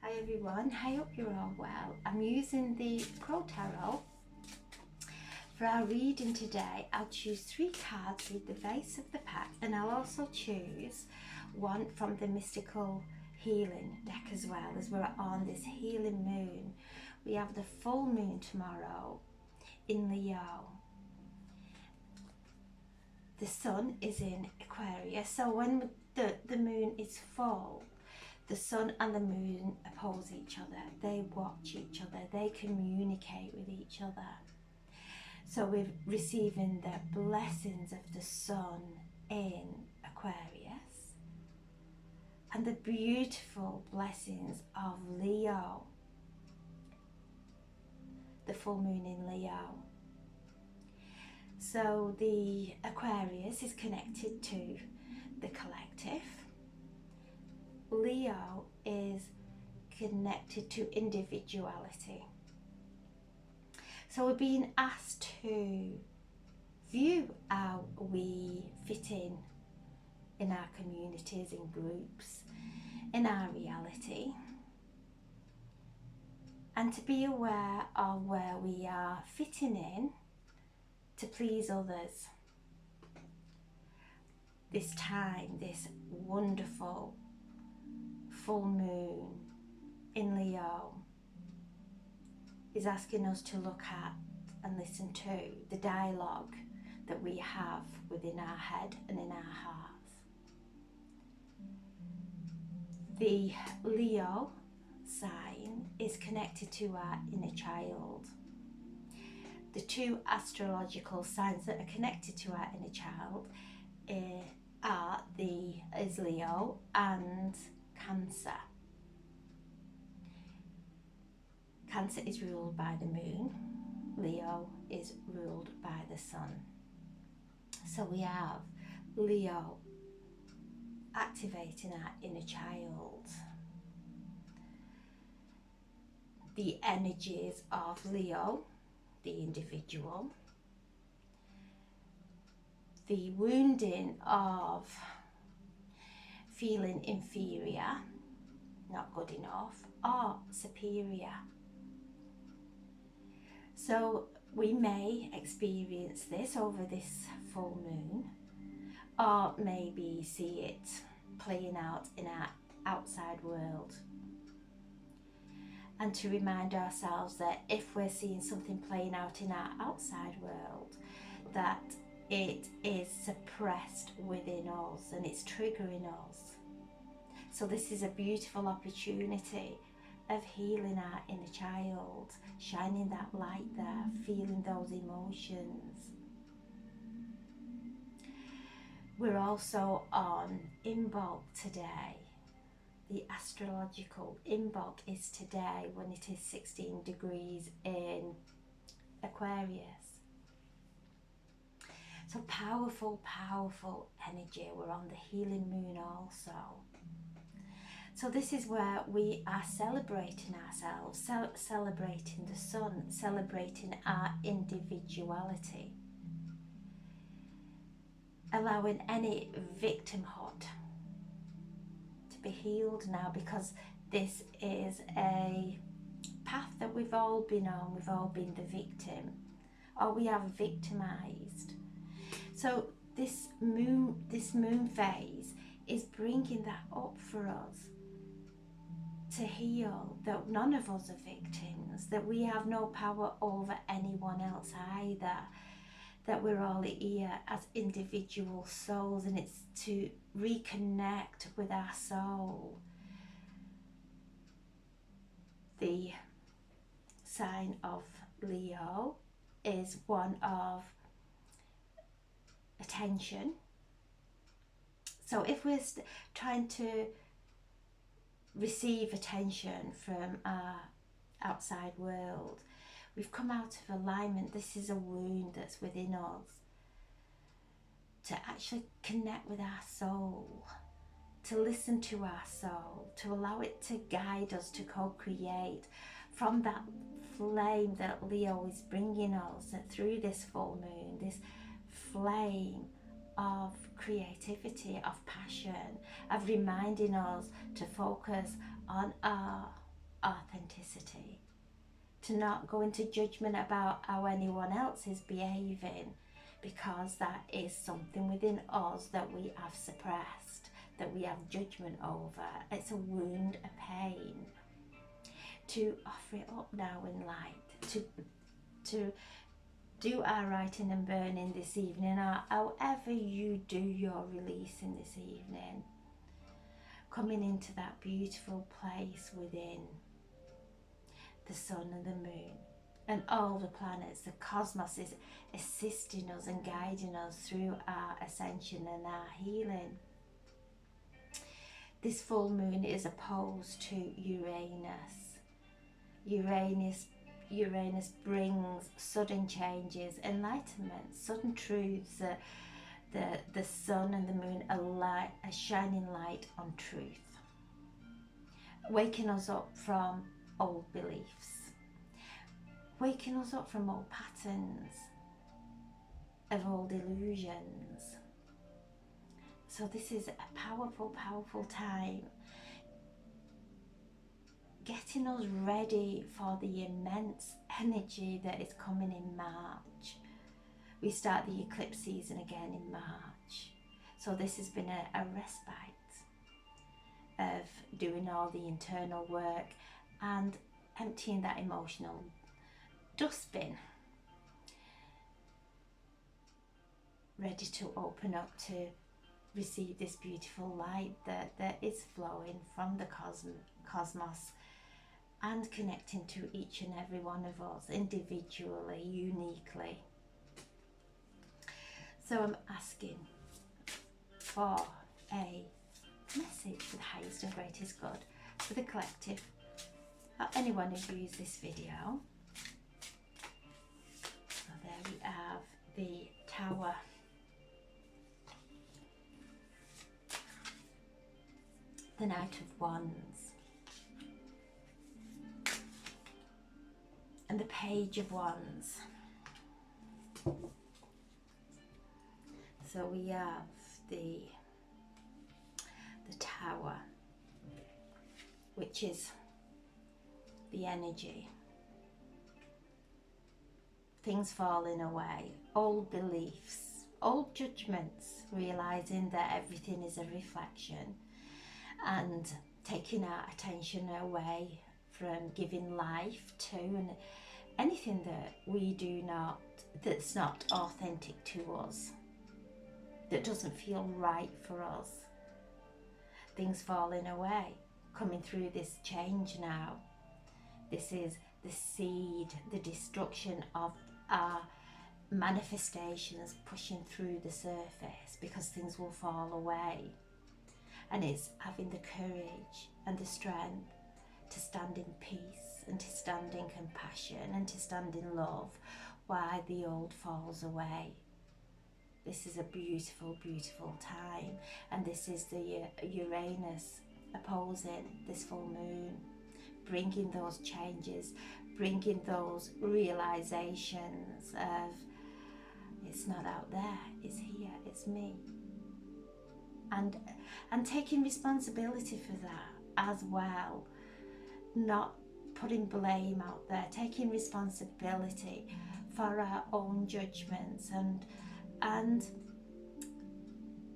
Hi everyone, I hope you're all well. I'm using the Crow Tarot. For our reading today, I'll choose 3 cards with the base of the pack, and I'll also choose one from the Mystical Healing deck as well, as we're on this healing moon. We have the full moon tomorrow in Leo. The sun is in Aquarius, so when the moon is full, the sun and the moon oppose each other. They watch each other. They communicate with each other. So we're receiving the blessings of the sun in Aquarius and the beautiful blessings of Leo, the full moon in Leo. So the Aquarius is connected to the collective. Leo is connected to individuality. So we're being asked to view how we fit in our communities, in groups, in our reality, and to be aware of where we are fitting in to please others. This time, this wonderful full moon in Leo is asking us to look at and listen to the dialogue that we have within our head and in our hearts. The Leo sign is connected to our inner child. The 2 astrological signs that are connected to our inner child is Leo and Cancer. Cancer is ruled by the moon. Leo is ruled by the sun. So we have Leo activating our inner child. The energies of Leo, the individual. The wounding of feeling inferior, not good enough, or superior. So we may experience this over this full moon, or maybe see it playing out in our outside world. And to remind ourselves that if we're seeing something playing out in our outside world, that it is suppressed within us and it's triggering us. So this is a beautiful opportunity of healing our inner child, shining that light there, feeling those emotions. We're also on Imbolc today. The astrological Imbolc is today when it is 16 degrees in Aquarius. So powerful, powerful energy. We're on the healing moon also. So this is where we are celebrating ourselves, celebrating the sun, celebrating our individuality, allowing any victimhood to be healed now, because this is a path that we've all been on. We've all been the victim, or we are victimized. So this moon phase is bringing that up for us, to heal that none of us are victims, that we have no power over anyone else either, that we're all here as individual souls, and it's to reconnect with our soul. The sign of Leo is one of attention. So if we're trying to receive attention from our outside world, we've come out of alignment. This is a wound that's within us. To actually connect with our soul, to listen to our soul, to allow it to guide us, to co-create from that flame that Leo is bringing us through this full moon, this flame of creativity, of passion, of reminding us to focus on our authenticity, to not go into judgment about how anyone else is behaving, because that is something within us that we have suppressed, that we have judgment over. It's a wound, a pain. To offer it up now in light, to do our writing and burning this evening, or however you do your releasing this evening, coming into that beautiful place within the sun and the moon and all the planets. The cosmos is assisting us and guiding us through our ascension and our healing. This full moon is opposed to Uranus. Uranus brings sudden changes, enlightenment, sudden truths. The sun and the moon are a shining light on truth, waking us up from old beliefs, waking us up from old patterns of old illusions. So this is a powerful, powerful time, getting us ready for the immense energy that is coming in March. We start the eclipse season again in March. So this has been a respite of doing all the internal work and emptying that emotional dustbin, ready to open up to receive this beautiful light that is flowing from the cosmos and connecting to each and every one of us individually, uniquely. So I'm asking for a message for the highest and greatest good, for the collective, or anyone who views this video. So there we have the Tower. The Knight of Wands. And the Page of Wands. So we have the Tower, which is the energy, things falling away, old beliefs, old judgments, realizing that everything is a reflection, and taking our attention away from giving life to and anything that we do not, that's not authentic to us, that doesn't feel right for us. Things falling away, coming through this change now. This is the seed, the destruction of our manifestations pushing through the surface, because things will fall away. And it's having the courage and the strength to stand in peace and to stand in compassion and to stand in love while the old falls away. This is a beautiful, beautiful time, and this is the Uranus opposing this full moon, bringing those changes, bringing those realizations of it's not out there, it's here, it's me. And taking responsibility for that as well, not putting blame out there, taking responsibility for our own judgments and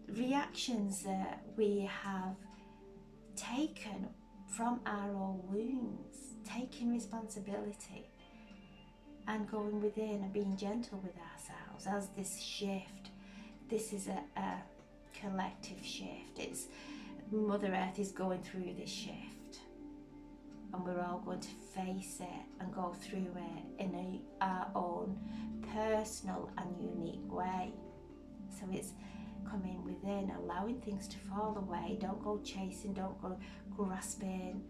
reactions that we have taken from our own wounds, taking responsibility and going within and being gentle with ourselves as this shift. This is a collective shift. It's Mother Earth is going through this shift, and we're all going to face it and go through it in our own personal and unique way. So it's coming within, allowing things to fall away. Don't go chasing, don't go grasping,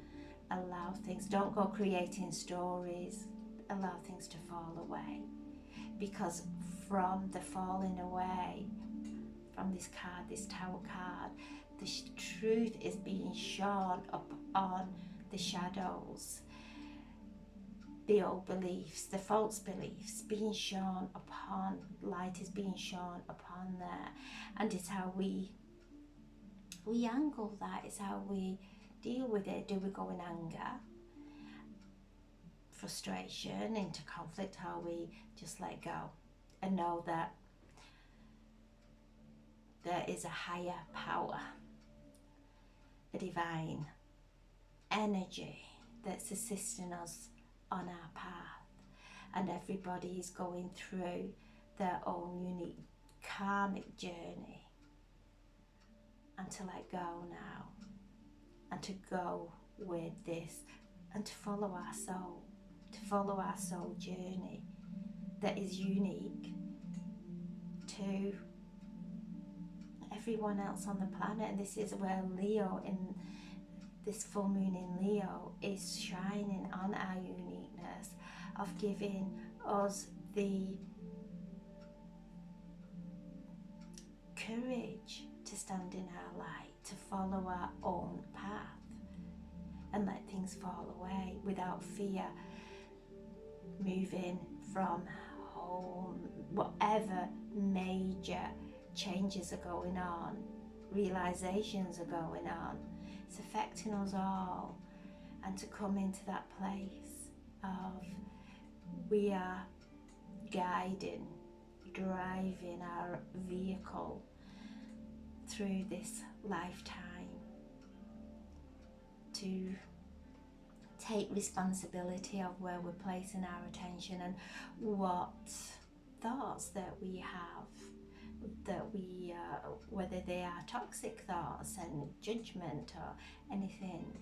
allow things, don't go creating stories, allow things to fall away. Because from the falling away, from this card, this Tower card, the truth is being shone up on the shadows, the old beliefs, the false beliefs being shone upon, light is being shone upon there. And it's how we angle that, it's how we deal with it. Do we go in anger, frustration, into conflict, or we just let go and know that there is a higher power, a divine energy that's assisting us on our path. And everybody is going through their own unique karmic journey. And to let go now, and to go with this, and to follow our soul journey that is unique to everyone else on the planet. And this is where Leo, in this full moon in Leo, is shining on our uniqueness of giving us the courage to stand in our light, to follow our own path and let things fall away without fear, moving from home, whatever major changes are going on, realizations are going on, it's affecting us all. And to come into that place of we are guiding, driving our vehicle through this lifetime, to take responsibility of where we're placing our attention and what thoughts that we have, that we whether they are toxic thoughts and judgment or anything,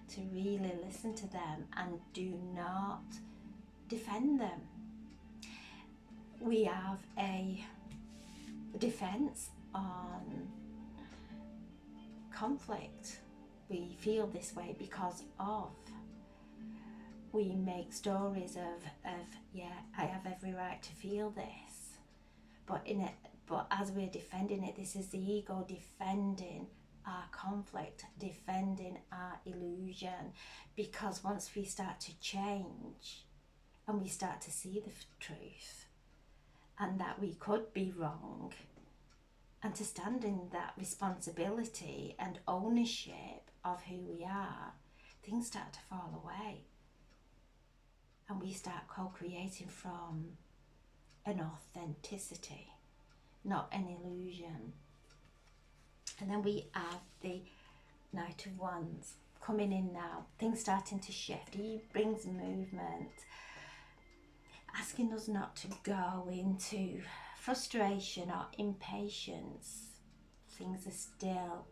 to really listen to them and do not defend them. We have a defense on conflict. We feel this way because of, we make stories of yeah, I have every right to feel this, but as we're defending it, this is the ego defending our conflict, defending our illusion. Because once we start to change and we start to see the truth and that we could be wrong, and to stand in that responsibility and ownership of who we are, things start to fall away. And we start co-creating from an authenticity, not an illusion. And then we have the Knight of Wands coming in now, things starting to shift. He brings movement, asking us not to go into frustration or impatience. Things are still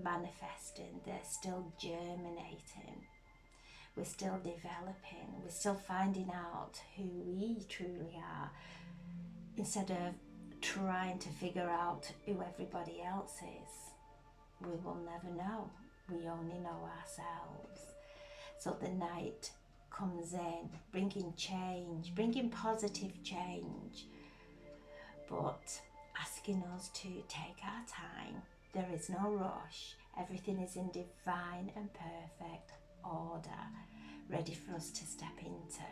manifesting, they're still germinating. We're still developing, we're still finding out who we truly are, instead of trying to figure out who everybody else is. We will never know, we only know ourselves. So the Knight comes in, bringing change, bringing positive change, but asking us to take our time. There is no rush, everything is in divine and perfect order, ready for us to step into.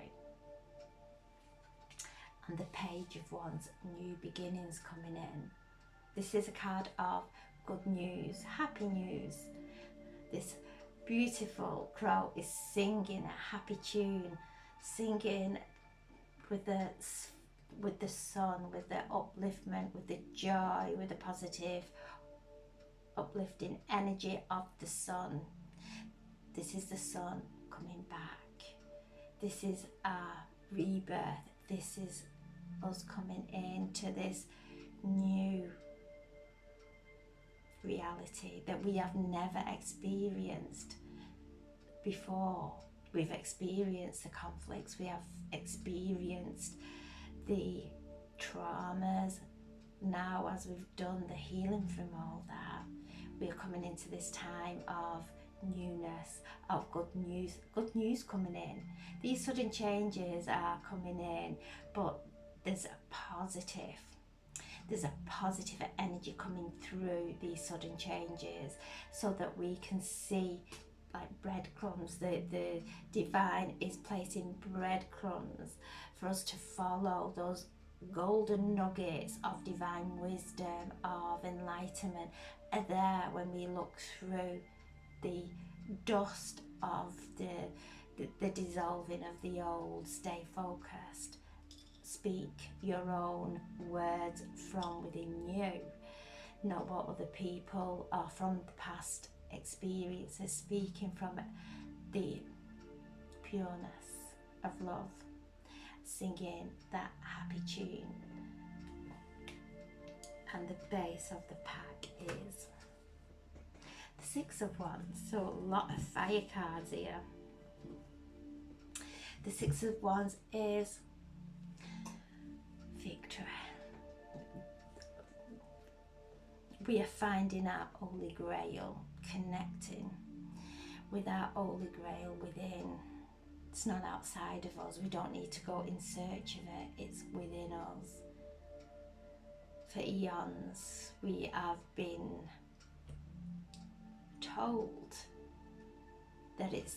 And the Page of Wands, new beginnings coming in. This is a card of good news, happy news. This beautiful crow is singing a happy tune, singing with the sun, with the upliftment, with the joy, with the positive uplifting energy of the sun. This is the sun coming back. This is our rebirth. This is us coming into this new reality that we have never experienced before. We've experienced the conflicts, we have experienced the traumas. Now, as we've done the healing from all that, we are coming into this time of newness, of good news coming in. These sudden changes are coming in, but there's a positive energy coming through these sudden changes, so that we can see like breadcrumbs. The divine is placing breadcrumbs for us to follow, those golden nuggets of divine wisdom, of enlightenment are there when we look through the dust of the the dissolving of the old. Stay focused. Speak your own words from within you, not what other people or from the past experiences, speaking from the pureness of love, singing that happy tune. And the base of the pack is the Six of Wands, so a lot of fire cards here. The Six of Wands is victory. We are finding our Holy Grail, connecting with our Holy Grail within. It's not outside of us. We don't need to go in search of it. It's within us. For eons, we have been told that it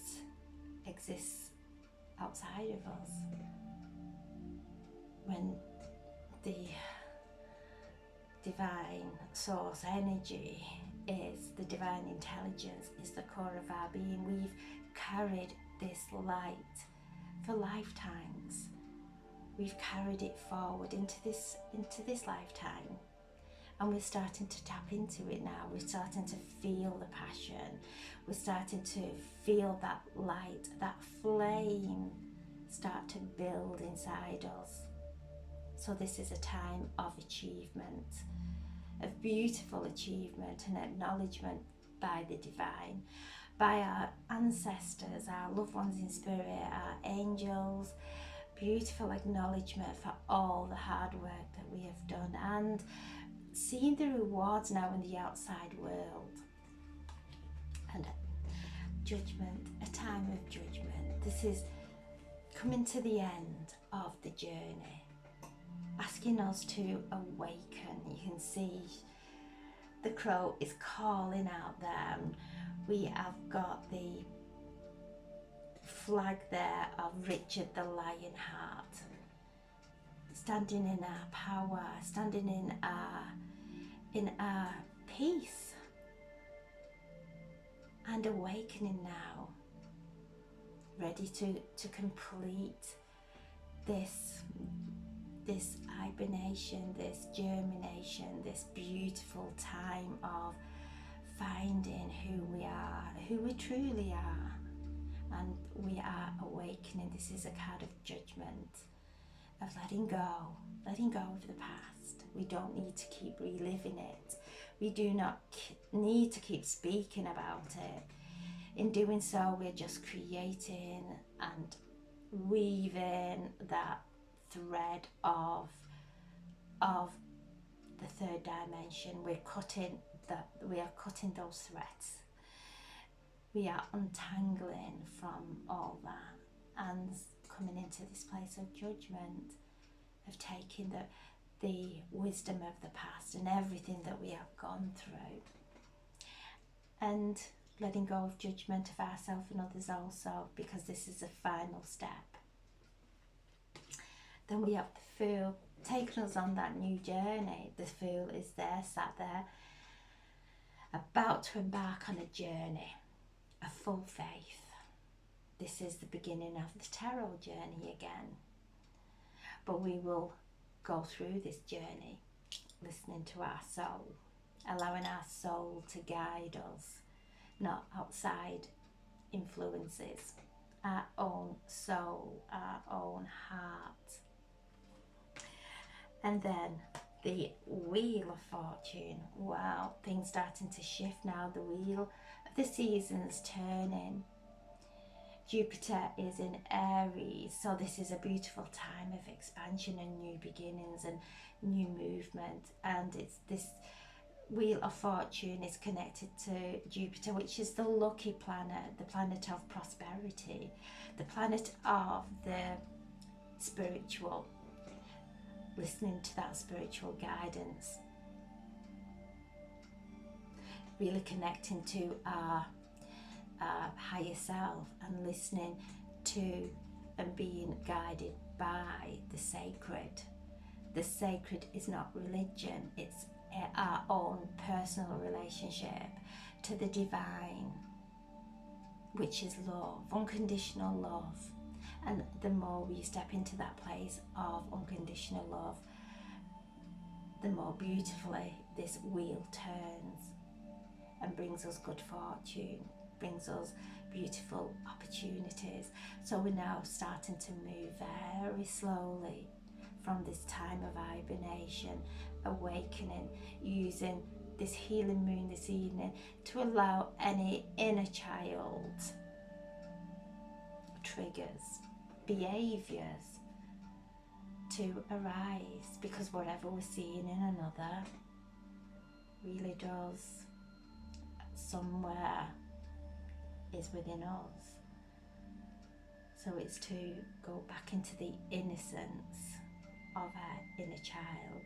exists outside of us, when the divine source energy is the divine intelligence, is the core of our being. We've carried this light for lifetimes. We've carried it forward into this lifetime, and we're starting to tap into it now. We're starting to feel the passion. We're starting to feel that light, that flame start to build inside us. So this is a time of achievement, of beautiful achievement and acknowledgement by the divine, by our ancestors, our loved ones in spirit, our angels. Beautiful acknowledgement for all the hard work that we have done, and seeing the rewards now in the outside world. And judgment, a time of judgment. This is coming to the end of the journey, asking us to awaken. You can see the crow is calling out there. We have got the flag there of Richard the Lionheart, standing in our power, standing in our peace, and awakening now, ready to complete this hibernation, this germination, this beautiful time of finding who we are, who we truly are. And we are awakening. This is a card of judgment, of letting go of the past. We don't need to keep reliving it. We do not need to keep speaking about it. In doing so, we're just creating and weaving that thread of the third dimension. We are cutting those threads. We are untangling from all that and coming into this place of judgment, of taking the wisdom of the past and everything that we have gone through, and letting go of judgment of ourselves and others also, because this is the final step. Then we have the Fool taking us on that new journey. The Fool is there, sat there, about to embark on a journey of full faith. This is the beginning of the tarot journey again. But we will go through this journey listening to our soul, allowing our soul to guide us, not outside influences, our own soul, our own heart. And then the Wheel of Fortune. Wow, things starting to shift now. The wheel of the seasons turning. Jupiter is in Aries, so this is a beautiful time of expansion and new beginnings and new movement. And it's this Wheel of Fortune is connected to Jupiter, which is the lucky planet, the planet of prosperity, the planet of the spiritual, listening to that spiritual guidance, really connecting to our higher self and listening to and being guided by the sacred. The sacred is not religion, it's our own personal relationship to the divine. which is love, unconditional love. And the more we step into that place of unconditional love, the more beautifully this wheel turns and brings us good fortune, brings us beautiful opportunities. So we're now starting to move very slowly from this time of hibernation, awakening, using this healing moon this evening to allow any inner child triggers, behaviours to arise, because whatever we're seeing in another really does somewhere is within us. So it's to go back into the innocence of our inner child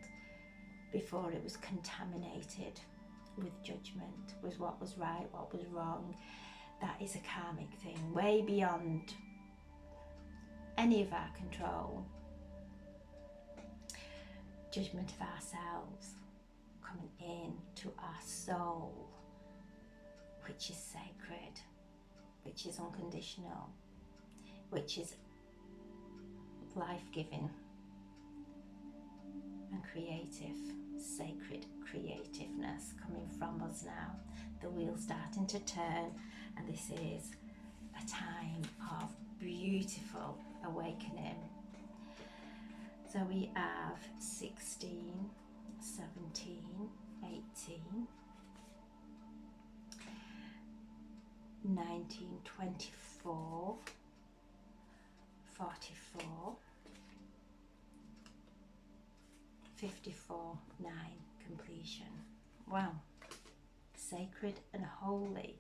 before it was contaminated with judgment, with what was right, what was wrong. That is a karmic thing, way beyond any of our control. Judgment of ourselves coming in to our soul, which is sacred, which is unconditional, which is life-giving and creative, sacred creativeness coming from us now. The wheel's starting to turn, and this is a time of beautiful awakening. So we have 16, 17, 18, 19, 24, 44, 54, 9, completion. Wow. Sacred and holy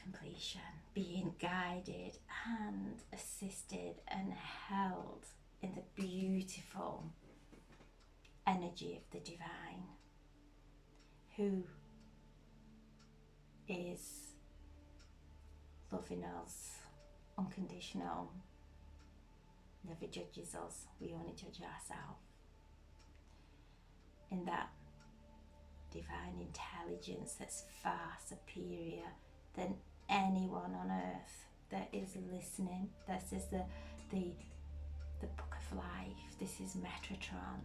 completion, being guided and assisted and held in the beautiful energy of the divine, who is loving us unconditional, never judges us, we only judge ourselves. In that divine intelligence that's far superior than anyone on earth that is listening. This is the book of life. This is Metatron,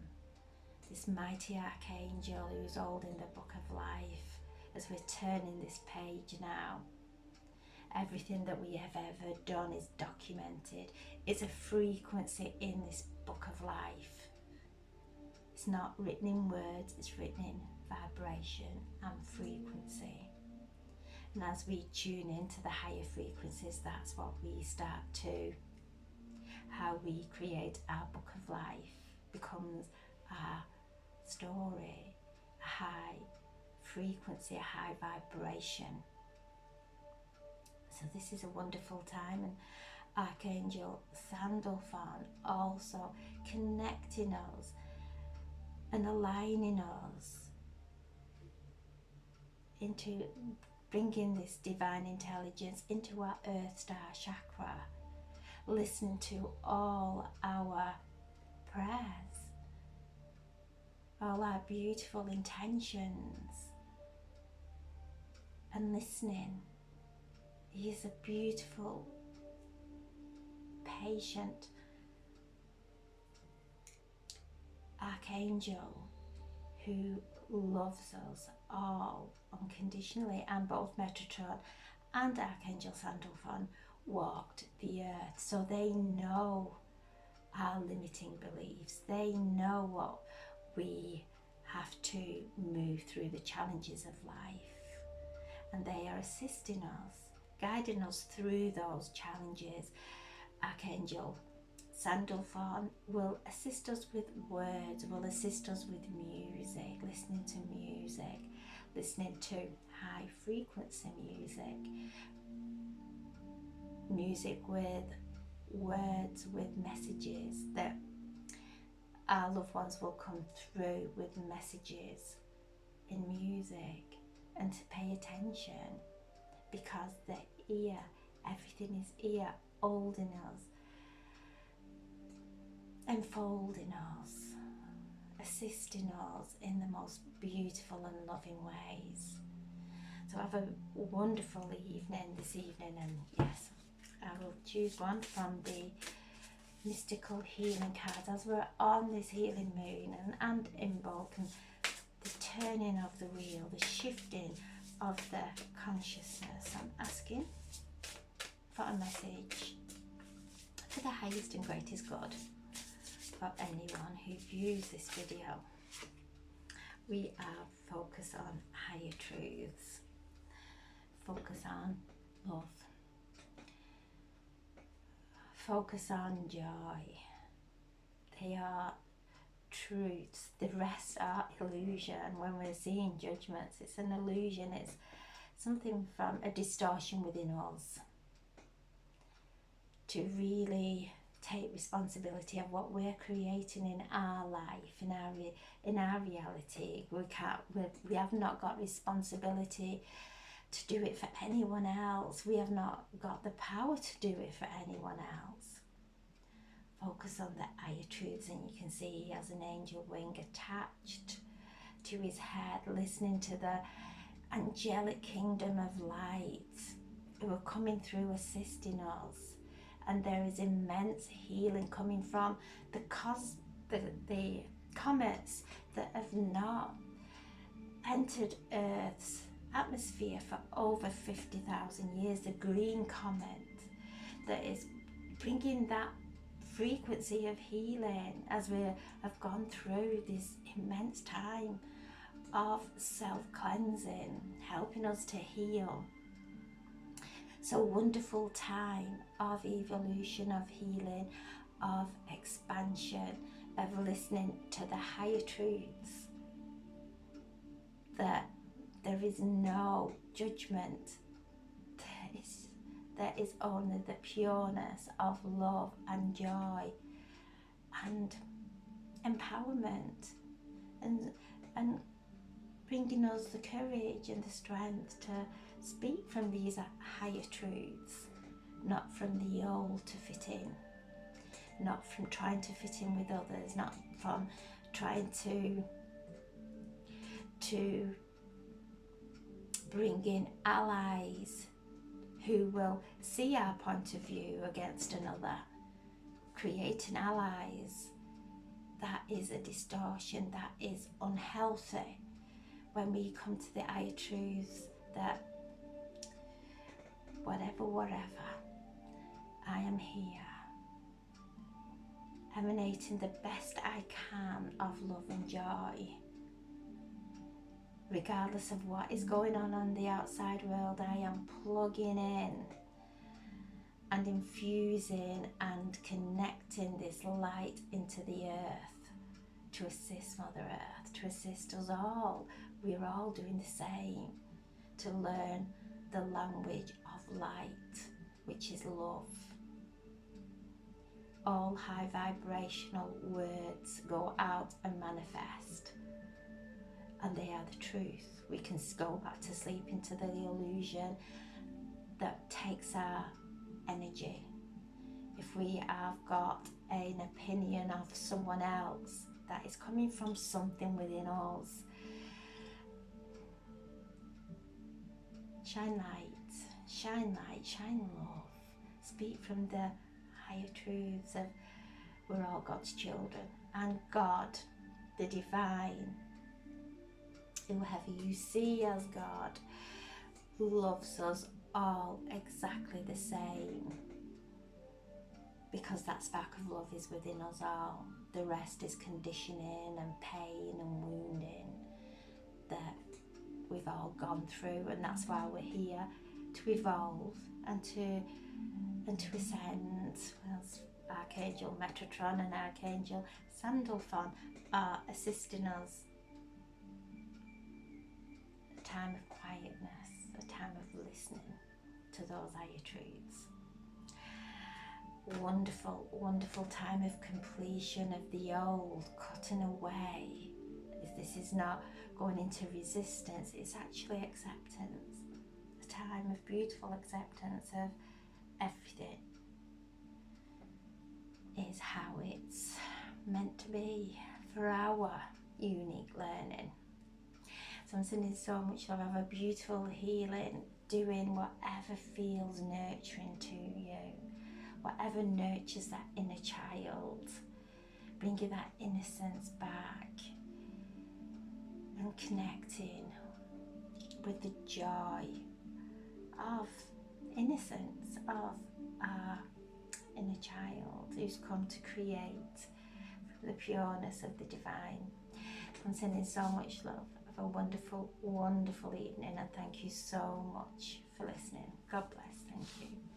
this mighty archangel who's holding the book of life. As we're turning this page now, everything that we have ever done is documented. It's a frequency in this book of life. It's not written in words, it's written in vibration and frequency. And as we tune into the higher frequencies, that's what we start to, how we create our book of life becomes our story, a high frequency, a high vibration. So this is a wonderful time, and Archangel Sandalphon also connecting us and aligning us into bringing this divine intelligence into our Earth Star chakra, listening to all our prayers, all our beautiful intentions, and listening. He is a beautiful, patient archangel who loves us all unconditionally, and both Metatron and Archangel Sandalphon walked the earth, so they know our limiting beliefs. They know what we have to move through, the challenges of life, and they are assisting us, guiding us through those challenges. Archangel Sandalphon will assist us with words, will assist us with music, listening to music, listening to high frequency music, music with words, with messages, that our loved ones will come through with messages in music, and to pay attention, because the ear, everything is ear, holding us, enfolding us, assisting us in the most beautiful and loving ways. So have a wonderful evening this evening, and yes, I will choose one from the mystical healing cards as we're on this healing moon, and Imbolc, and the turning of the wheel, the shifting of the consciousness. I'm asking for a message for the highest and greatest good for anyone who views this video. We are focused on higher truths, focus on love, focus on joy. They are truths. The rest are illusion. When we're seeing judgments, it's an illusion. It's something from a distortion within us. To really take responsibility of what we're creating in our life, in our reality. We have not got responsibility to do it for anyone else. We have not got the power to do it for anyone else. Focus on the higher truths, and you can see he has an angel wing attached to his head, listening to the angelic kingdom of light who are coming through, assisting us. And there is immense healing coming from the comets that have not entered Earth's atmosphere for over 50,000 years. The green comet that is bringing that frequency of healing as we have gone through this immense time of self-cleansing, helping us to heal. So wonderful time of evolution, of healing, of expansion, of listening to the higher truths. That there is no judgment. There is only the pureness of love and joy and empowerment, and bringing us the courage and the strength to speak from these higher truths, not from the old to fit in, not from trying to fit in with others, not from trying to bring in allies who will see our point of view against another. Creating allies, that is a distortion, that is unhealthy. When we come to the higher truths, that whatever, I am here, emanating the best I can of love and joy. Regardless of what is going on the outside world, I am plugging in and infusing and connecting this light into the earth to assist Mother Earth, to assist us all. We're all doing the same, to learn the language of light, which is love. All high vibrational words go out and manifest, and they are the truth. We can go back to sleep into the illusion that takes our energy. If we have got an opinion of someone else, that is coming from something within us. Shine light, shine light, shine love. Speak from the higher truths of we're all God's children, and God, the divine, whoever you see as God, loves us all exactly the same, because that spark of love is within us all. The rest is conditioning and pain and wounding that we've all gone through, and that's why we're here, to evolve and to ascend. As Archangel Metatron and Archangel Sandalphon are assisting us. A time of quietness, a time of listening to those higher truths. Wonderful, wonderful time of completion of the old, cutting away. This is not going into resistance, it's actually acceptance. A time of beautiful acceptance of everything is how it's meant to be for our unique learning. So I'm sending so much love. Have a beautiful healing, doing whatever feels nurturing to you, whatever nurtures that inner child, bringing that innocence back and connecting with the joy of innocence of our inner child who's come to create the pureness of the divine. I'm sending so much love. Have a wonderful, wonderful evening, and thank you so much for listening. God bless. Thank you.